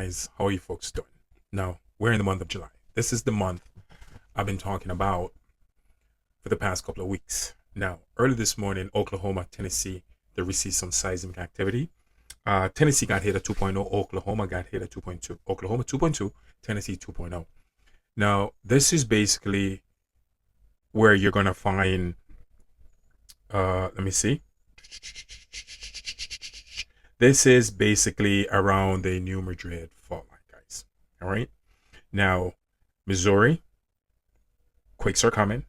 Guys, how are you folks doing? Now, we're in the month of July. This is the month I've been talking about for the past couple of weeks. Now, early this morning, Oklahoma, Tennessee, they received some seismic activity. Tennessee got hit at 2.0, Oklahoma got hit at 2.2. Oklahoma 2.2, Tennessee 2.0. Now, this is basically where you're going to find, let me see. This is basically around the New Madrid fault line, guys. All right. Now, Missouri, quakes are coming.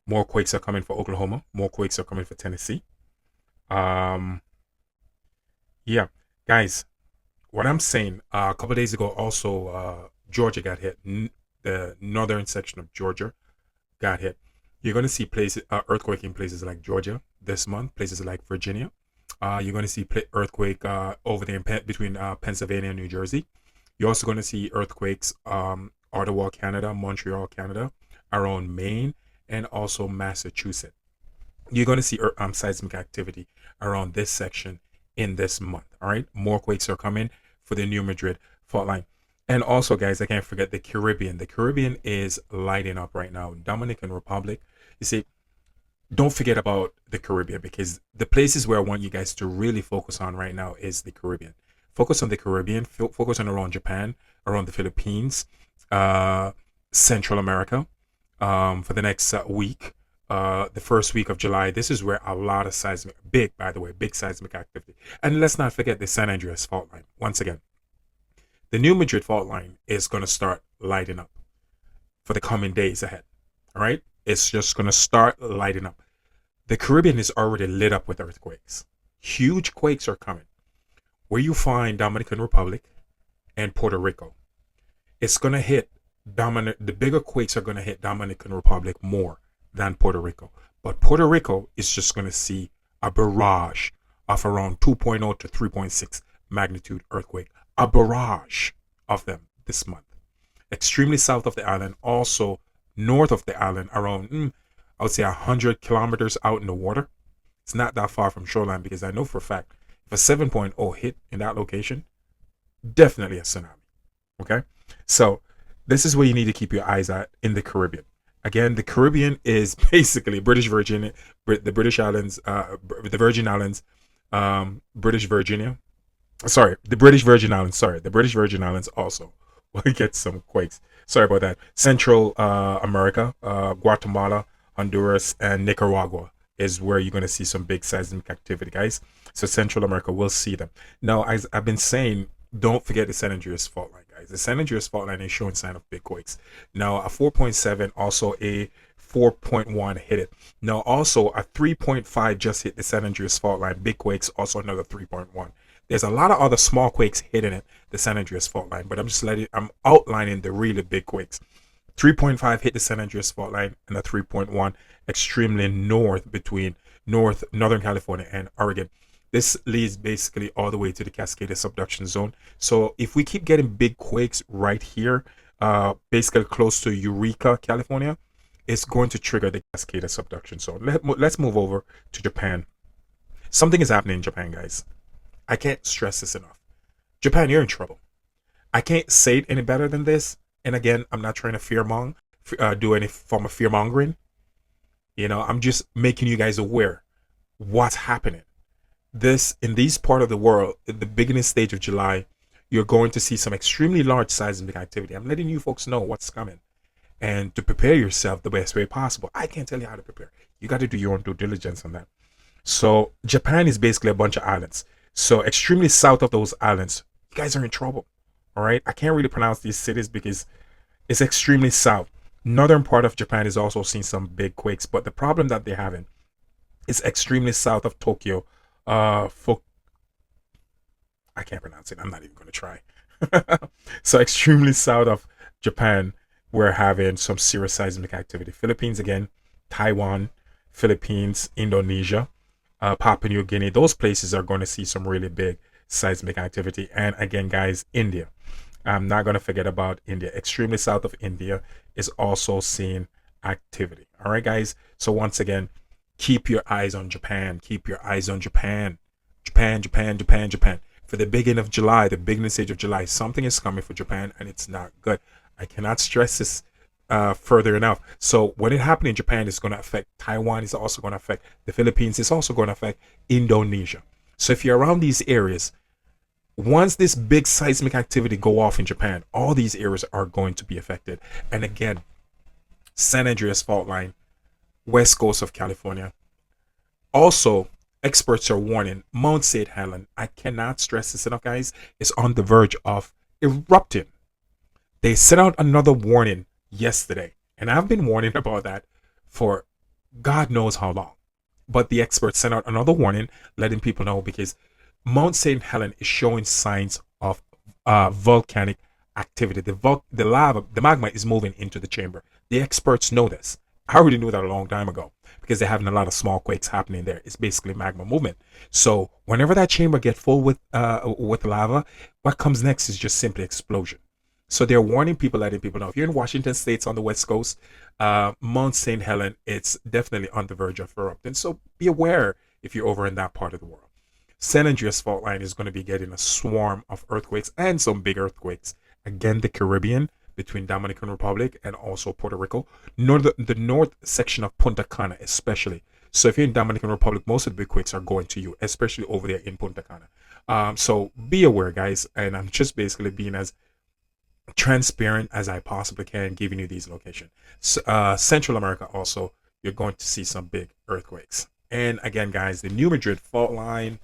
More quakes are coming for Oklahoma. More quakes are coming for Tennessee. Um, yeah, guys, what I'm saying, a couple of days ago, also, Georgia got hit. The northern section of Georgia got hit. You're going to see places, earthquake in places like Georgia this month, places like Virginia. You're going to see earthquake over there between Pennsylvania and New Jersey. You're also going to see earthquakes, Ottawa, Canada, Montreal, Canada, around Maine, and also Massachusetts. You're going to see seismic activity around this section in this month. All right, more quakes are coming for the New Madrid fault line. And also, guys, I can't forget the Caribbean. The Caribbean is lighting up right now. Dominican Republic. You see, don't forget about the Caribbean, because the places where I want you guys to really focus on right now is the Caribbean. Focus on the Caribbean, focus on around Japan, around the Philippines, uh, Central America, for the next week. The first week of July, this is where a lot of seismic, big, by the way, big seismic activity. And let's not forget the San Andreas fault line. Once again, the New Madrid fault line is going to start lighting up for the coming days ahead. All right? It's just going to start lighting up. The Caribbean is already lit up with earthquakes. Huge quakes are coming. Where you find Dominican Republic and Puerto Rico, it's going to hit the bigger quakes are going to hit Dominican Republic more than Puerto Rico. But Puerto Rico is just going to see a barrage of around 2.0 to 3.6 magnitude earthquake. A barrage of them this month. Extremely south of the island, also north of the island, around, I would say 100 kilometers out in the water. It's not that far from shoreline, because I know for a fact if a 7.0 hit in that location, definitely a tsunami. Okay? So, this is where you need to keep your eyes at in the Caribbean. Again, the Caribbean is basically British Virginia, the British Islands, the Virgin Islands, British Virginia. Sorry, the British Virgin Islands. Sorry, the British Virgin Islands also will get some quakes. Sorry about that. Central America, Guatemala, Honduras, and Nicaragua is where you're going to see some big seismic activity, guys. So Central America will see them. Now, as I've been saying, don't forget the San Andreas fault line, guys. The San Andreas fault line is showing sign of big quakes. Now, a 4.7, also a 4.1 hit it. Now, also a 3.5 just hit the San Andreas fault line. Big quakes, also another 3.1. There's a lot of other small quakes hitting it, the San Andreas fault line, but I'm outlining the really big quakes. 3.5 hit the San Andreas fault line, and a 3.1 extremely north between Northern California and Oregon. This leads basically all the way to the Cascade subduction zone. So if we keep getting big quakes right here, basically close to Eureka, California, it's going to trigger the Cascade subduction zone. Let's move over to Japan. Something is happening in Japan, guys. I can't stress this enough. Japan, you're in trouble. I can't say it any better than this. And again, I'm not trying to do any form of fear mongering. I'm just making you guys aware what's happening. In these part of the world, in the beginning stage of July, you're going to see some extremely large seismic activity. I'm letting you folks know what's coming, and to prepare yourself the best way possible. I can't tell you how to prepare. You got to do your own due diligence on that. So Japan is basically a bunch of islands. So extremely south of those islands, you guys are in trouble. All right. I can't really pronounce these cities because it's extremely south. Northern part of Japan is also seeing some big quakes, but the problem that they're having is extremely south of Tokyo. For I can't pronounce it. I'm not even going to try. So extremely south of Japan, we're having some serious seismic activity. Philippines again, Taiwan, Philippines, Indonesia, Papua New Guinea. Those places are going to see some really big seismic activity. And again, guys, India. I'm not going to forget about India. Extremely south of India is also seeing activity. All right, guys. So once again, keep your eyes on Japan. Keep your eyes on Japan. Japan, Japan, Japan, Japan. for the beginning of July, the beginning stage of July, something is coming for Japan, and it's not good. I cannot stress this further enough. So when it happened in Japan, it's going to affect Taiwan. It's also going to affect the Philippines. It's also going to affect Indonesia. So if you're around these areas, once this big seismic activity go off in Japan, all these areas are going to be affected. And again, San Andreas fault line, west coast of California. Also, experts are warning Mount St. Helens, I cannot stress this enough, guys, is on the verge of erupting. They sent out another warning yesterday, and I've been warning about that for God knows how long. But the experts sent out another warning, letting people know because Mount St. Helens is showing signs of volcanic activity. The lava, the magma is moving into the chamber. The experts know this. I already knew that a long time ago because they're having a lot of small quakes happening there. It's basically magma movement. So whenever that chamber get full with lava, what comes next is just simply explosion. So they're warning people, letting people know if you're in Washington State's on the West Coast, Mount St. Helens, it's definitely on the verge of erupting. So be aware if you're over in that part of the world. San Andreas fault line is going to be getting a swarm of earthquakes and some big earthquakes. Again, the Caribbean between Dominican Republic and also Puerto Rico, the north section of Punta Cana especially. So if you're in Dominican Republic, most of the big quakes are going to you, especially over there in Punta Cana. So be aware, guys, and I'm just basically being as transparent as I possibly can, giving you these locations. Central America also, you're going to see some big earthquakes. And again, guys, the New Madrid fault line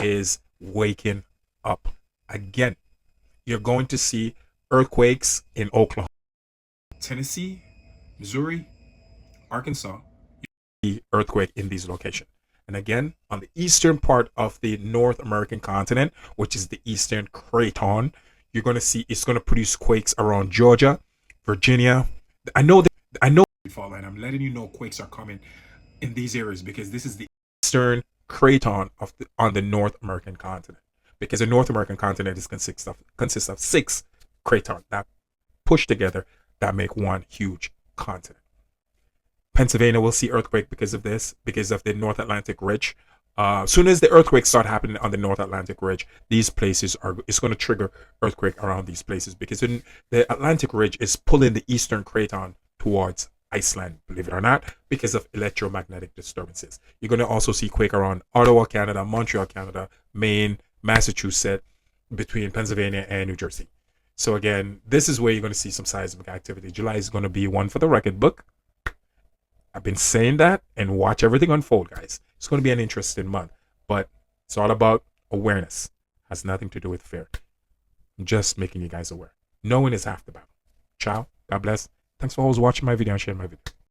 is waking up again. You're going to see earthquakes in Oklahoma, Tennessee, Missouri, Arkansas. The earthquake in these locations. And again, on the eastern part of the North American continent, which is the eastern craton, you're going to see it's going to produce quakes around Georgia, Virginia. I know fault line. I'm letting you know quakes are coming in these areas because this is the eastern craton on the North American continent. Because the North American continent consists of 6 cratons that push together that make one huge continent. Pennsylvania will see earthquake because of this, because of the North Atlantic Ridge. Soon as the earthquakes start happening on the North Atlantic Ridge, these places it's going to trigger earthquake around these places because the Atlantic Ridge is pulling the eastern craton towards Iceland, believe it or not, because of electromagnetic disturbances. You're going to also see quake around Ottawa, Canada, Montreal, Canada, Maine, Massachusetts, between Pennsylvania and New Jersey. So again, this is where you're going to see some seismic activity. July is going to be one for the record book. I've been saying that, and watch everything unfold, guys. It's going to be an interesting month, but it's all about awareness. It has nothing to do with fear. I'm just making you guys aware. Knowing is half the battle. Ciao. God bless. Thanks for always watching my video and sharing my video.